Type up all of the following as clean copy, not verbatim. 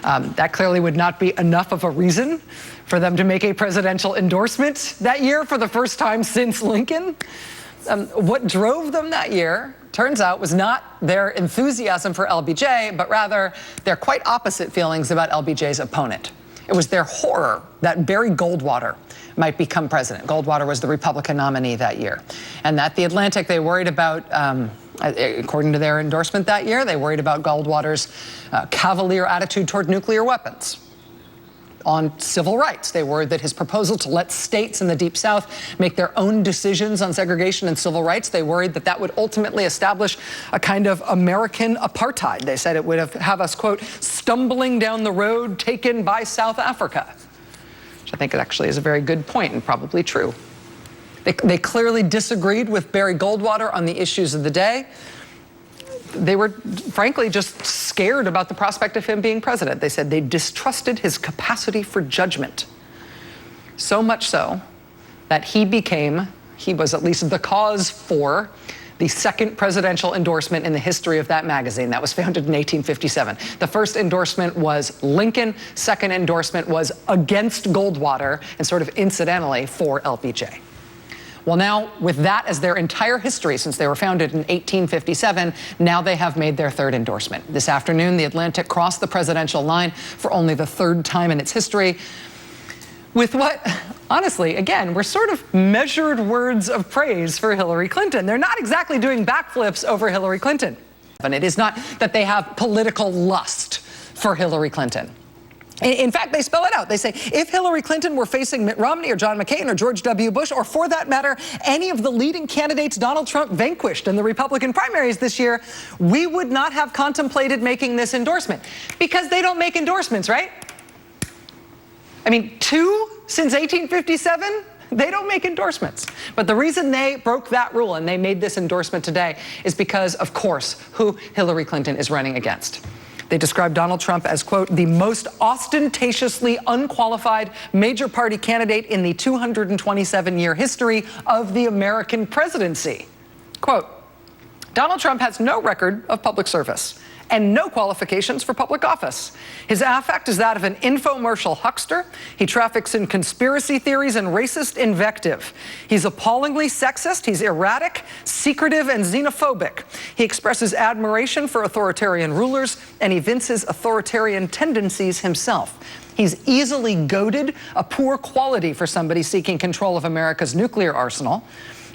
That clearly would not be enough of a reason for them to make a presidential endorsement that year for the first time since Lincoln. What drove them that year, turns out, was not their enthusiasm for LBJ, but rather their quite opposite feelings about LBJ's opponent. It was their horror that Barry Goldwater might become president. Goldwater was the Republican nominee that year. And at The Atlantic, they worried about, according to their endorsement that year, they worried about Goldwater's cavalier attitude toward nuclear weapons. On civil rights, they worried that his proposal to let states in the Deep South make their own decisions on segregation and civil rights, they worried that that would ultimately establish a kind of American apartheid. They said it would have us, quote, stumbling down the road taken by South Africa, which I think actually is a very good point and probably true. They clearly disagreed with Barry Goldwater on the issues of the day. They were, frankly, just scared about the prospect of him being president. They said they distrusted his capacity for judgment. So much so that he was at least the cause for the second presidential endorsement in the history of that magazine. That was founded in 1857. The first endorsement was Lincoln. Second endorsement was against Goldwater and sort of incidentally for LBJ. Well, now, with that as their entire history since they were founded in 1857, now they have made their third endorsement. This afternoon, The Atlantic crossed the presidential line for only the third time in its history with what, honestly, again, were sort of measured words of praise for Hillary Clinton. They're not exactly doing backflips over Hillary Clinton. And it is not that they have political lust for Hillary Clinton. In fact, they spell it out. They say, if Hillary Clinton were facing Mitt Romney or John McCain or George W. Bush, or for that matter, any of the leading candidates Donald Trump vanquished in the Republican primaries this year, we would not have contemplated making this endorsement. Because they don't make endorsements, right? I mean, two since 1857? They don't make endorsements. But the reason they broke that rule and they made this endorsement today is because, of course, who Hillary Clinton is running against. They described Donald Trump as, quote, the most ostentatiously unqualified major party candidate in the 227-year history of the American presidency. Quote, Donald Trump has no record of public service and no qualifications for public office. His affect is that of an infomercial huckster. He traffics in conspiracy theories and racist invective. He's appallingly sexist. He's erratic, secretive, and xenophobic. He expresses admiration for authoritarian rulers and evinces authoritarian tendencies himself. He's easily goaded, a poor quality for somebody seeking control of America's nuclear arsenal.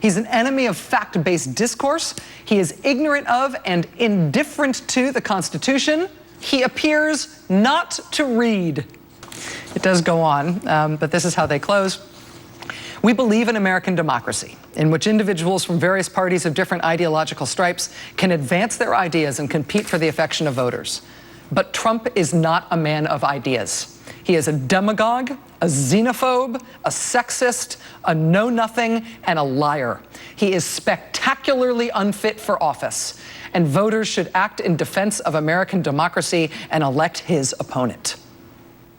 He's an enemy of fact-based discourse. He is ignorant of and indifferent to the Constitution. He appears not to read. It does go on, but this is how they close. We believe in American democracy, in which individuals from various parties of different ideological stripes can advance their ideas and compete for the affection of voters. But Trump is not a man of ideas. He is a demagogue, a xenophobe, a sexist, a know-nothing, and a liar. He is spectacularly unfit for office, and voters should act in defense of American democracy and elect his opponent.